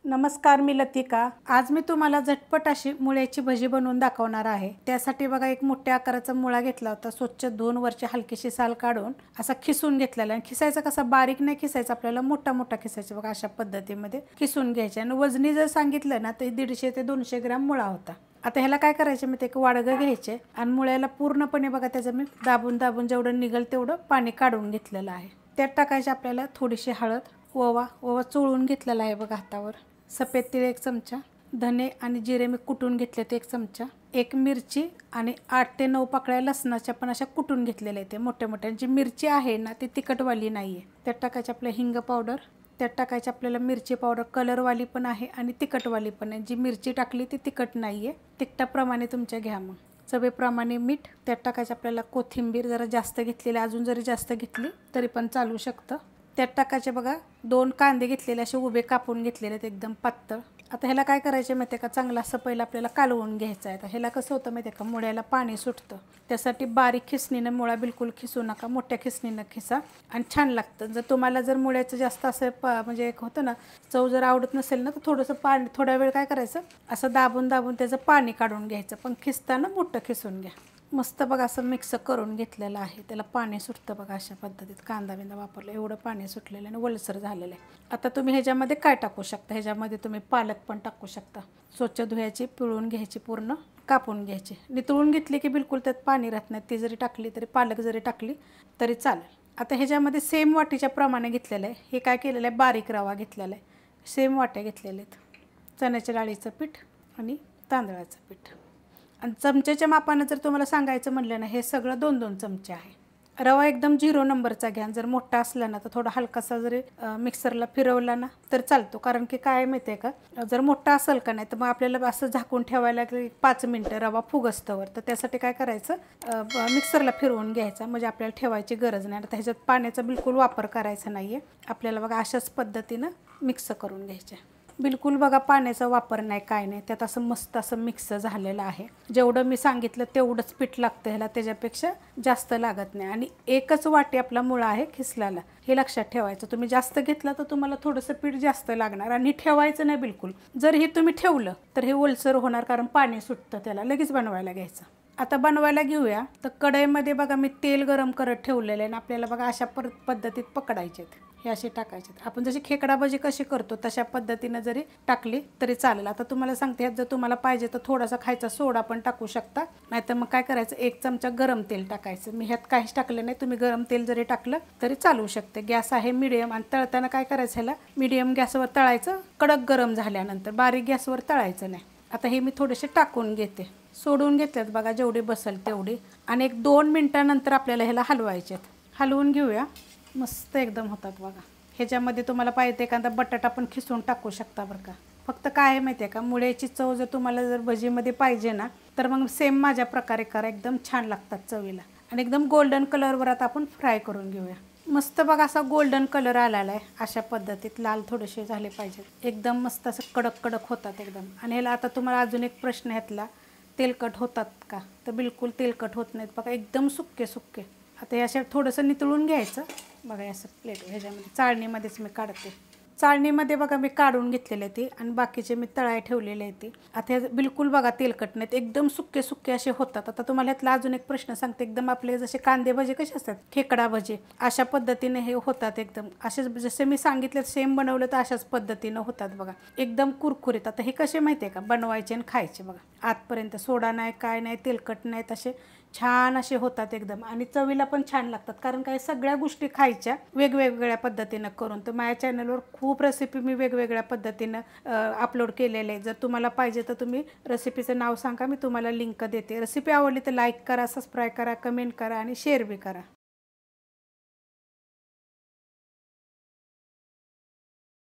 नमस्कार, मी लतिका। आज मी तुम्हाला झटपट अशी मुळ्याची भजी बनवून दाखवणार आहे। त्यासाठी बघा एक मोठ्या आकाराचा मुळा घेतला होता, स्वच्छ धुवून वरची हलकीशी साल काढून असा खिसून घेतलेला आहे। खिसायचा कसा बारीक नाही खिसायचा, आपल्याला मोठा मोठा खिसायचा बघा, अशा पद्धतीमध्ये खिसून घ्यायचे। आणि वजनी जर सांगितलं ना तर 150 ते 200 ग्रॅम मुळा होता। आता ह्याला काय करायचे, मी ते एक वाडगं घ्यायचे आणि मुळ्याला पूर्णपणे बघा त्याचं मी दाबून दाबून जेवढं निघल तेवढं पाणी काढून घेतलेलं आहे। त्यात टाकायचे आपल्याला थोडीशी हळद, ओवा चोळून घेतलेला आहे बघा हातावर, सफेद तीळ 1 चमचा, धने आणि जिरे मी कुटून घेतले ते 1 चमचा, 1 मिरची आणि 8 ते 9 पाकळ्या लसणाच्या पण अशा कुटून घेतलेल्या आहेत। मोठ्या मोठ्या जी मिरची आहे ना ती तिखटवाली नाही आहे। त्यात टाकायचे आपलं हिंग पावडर, त्यात टाकायचे आपल्याला मिरची पावडर, कलरवाली पण आहे आणि तिखटवाली पण आहे। जी मिरची टाकली ती तिखट नाही आहे, तिखटाप्रमाणे तुमच्या घ्या। मग चवीप्रमाणे मीठ, त्यात टाकायचे आपल्याला कोथिंबीर जरा जास्त घेतलेली, अजून जरी जास्त घेतली तरी पण चालू शकतं। त्यात टाकायचे बघा 2 कांदे घेतलेले, असे उभे कापून घेतलेले आहेत एकदम पातळ। आता ह्याला काय करायचे माहिती आहे का, चांगला असं पहिलं आपल्याला कालवून घ्यायचं आहे। ह्याला कसं होतं माहिती आहे का, मुळ्याला पाणी सुटतं, त्यासाठी बारीक खिसणीनं मुळा बिलकुल खिसू नका, मोठ्या खिसणीनं खिसा आणि छान लागतं। जर तुम्हाला जर मुळ्याचं जास्त असं म्हणजे एक होतं ना, चव जर आवडत नसेल ना तर थोडंसं पाणी, थोडा वेळ काय करायचं, असं दाबून दाबून त्याचं पाणी काढून घ्यायचं, पण खिसताना मोठं खिसून घ्या। मस्त बघा असं मिक्स करून घेतलेलं आहे, त्याला पाणी सुटतं बघा, अशा पद्धतीत कांदा बिंदा वापरलं एवढं पाणी सुटलेलं आणि ओलसर झालेलं आहे। आता तुम्ही ह्याच्यामध्ये काय टाकू शकता, ह्याच्यामध्ये तुम्ही पालक पण टाकू शकता। स्वच्छ धुवायची, पिळून घ्यायची, पूर्ण कापून घ्यायची, नितळून घेतली की बिलकुल त्यात पाणी राहत नाही, ती जरी टाकली तरी, पालक जरी टाकली तरी चालेल। आता ह्याच्यामध्ये सेम वाटीच्या प्रमाणे घेतलेलं आहे, हे काय केलेलं आहे, बारीक रवा घेतलेला आहे, सेम वाट्या घेतलेल्या आहेत, चण्याच्या डाळीचं पीठ आणि तांदळाचं पीठ। आणि चमच्याच्या मापानं जर तुम्हाला सांगायचं म्हटलं ना, हे सगळं 2-2 चमचे आहे। रवा एकदम 0 नंबरचा घ्या, जर मोठा असला ना तर थोडा हलकासा जरी मिक्सरला फिरवला ना तर चालतो, कारण की काय माहिती आहे का, जर मोठा असेल का नाही तर मग आपल्याला असं झाकून ठेवायला 5 मिनटं रवा फुगस्तवर, तर त्यासाठी काय करायचं, मिक्सरला फिरवून घ्यायचा, म्हणजे आपल्याला ठेवायची गरज नाही। आता ह्याच्यात पाण्याचा बिलकुल वापर करायचा नाही आहे आपल्याला, बघा अशाच पद्धतीनं मिक्स करून घ्यायचे, बिलकुल बघा पाण्याचा वापर नाही, काय नाही, त्यात असं मस्त असं मिक्स झालेलं आहे। जेवढं मी सांगितलं तेवढंच पीठ लागतं ह्याला, त्याच्यापेक्षा जास्त लागत नाही। आणि 1च वाटी आपला मुळा आहे खिसलेला, हे लक्षात ठेवायचं। तुम्ही जास्त घेतलं तर तुम्हाला थोडंसं पीठ जास्त लागणार, आणि ठेवायचं नाही बिलकुल, जर हे तुम्ही ठेवलं तर हे ओलसर होणार, कारण पाणी सुटतं त्याला। लगेच बनवायला घ्यायचं। आता बनवायला घेऊया, तर कढईमध्ये बघा मी तेल गरम करत ठेवलेलं आहे आणि आपल्याला बघा अशा पद्धतीत पकडायचे आहेत, हे असे टाकायचे। आपण जशी खेकडा भजी कशी करतो तशा पद्धतीनं जरी टाकली तरी चालेल। आता तुम्हाला सांगते, ह्यात जर तुम्हाला पाहिजे तर थोडासा खायचा सोडा पण टाकू शकता, नाहीतर मग काय करायचं, 1 चमचा गरम तेल टाकायचं। मी ह्यात काहीच टाकलं नाही, तुम्ही गरम तेल जरी टाकलं तरी चालू शकते। गॅस आहे मीडियम, आणि तळताना काय करायचं, ह्याला मीडियम गॅसवर तळायचं, कडक गरम झाल्यानंतर, बारीक गॅसवर तळायचं नाही। आता हे मी थोडेसे टाकून घेते, सोडून घेतल्यात बघा जेवढी बसेल तेवढी, आणि 1-2 मिनटानंतर आपल्याला ह्याला हलवायचे आहेत। हलवून घेऊया, मस्त एकदम होतात बघा। ह्याच्यामध्ये तुम्हाला पाहिजे एखादा बटाटा पण खिसून टाकू शकता बरं का। फक्त काय आहे माहिती आहे का, मुळ्याची चव जर तुम्हाला जर भजीमध्ये पाहिजे ना तर मग सेम माझ्या प्रकारे करा, एकदम छान लागतात चवीला। आणि एकदम गोल्डन कलरवर आता आपण फ्राय करून घेऊया। मस्त बघा असा गोल्डन कलर आलेला आहे, अशा पद्धतीत लाल थोडेसे झाले पाहिजेत, एकदम मस्त असं कडक कडक होतात एकदम। आणि ह्याला आता तुम्हाला अजून एक प्रश्न ह्यातला, तेलकट होतात का, तर बिलकुल तेलकट होत नाहीत बघा, एकदम सुक्के सुक्के। आता हे अशा थोडंसं नितळून घ्यायचं बघा, असं प्लेट ह्याच्यामध्ये चाळणीमध्येच मी काढते, चाळणीमध्ये बघा मी काढून घेतलेले आहे ते, आणि बाकीचे मी तळाय ठेवलेले आहे ते। आता हे बिलकुल बघा तेलकट नाहीत, एकदम सुक्के सुक्के असे होतात। आता तुम्हाला ह्यातला अजून एक प्रश्न सांगते, एकदम आपले जसे कांदे भजे कसे असतात, खेकडा भजे, अशा पद्धतीने हे होतात एकदम असेच, जसे मी सांगितले सेम बनवलं तर अशाच पद्धतीनं होतात बघा, एकदम कुरकुरीत। आता हे कसे माहिती आहे का, बनवायचे आणि खायचे बघा, आतपर्यंत सोडा नाही, काय नाही, तेलकट नाहीत, असे छान असे होतात एकदम, आणि चवीला पण छान लागतात। कारण काय, सगळ्या गोष्टी खायच्या वेगवेगळ्या पद्धतीनं करून, तर माझ्या चॅनलवर खूप रेसिपी मी वेगवेगळ्या पद्धतीनं अपलोड केलेले आहे। जर तुम्हाला पाहिजे तर तुम्ही रेसिपीचं नाव सांगा, मी तुम्हाला लिंक देते। रेसिपी आवडली तर लाईक करा, सबस्क्राईब करा, कमेंट करा आणि शेअर बी करा।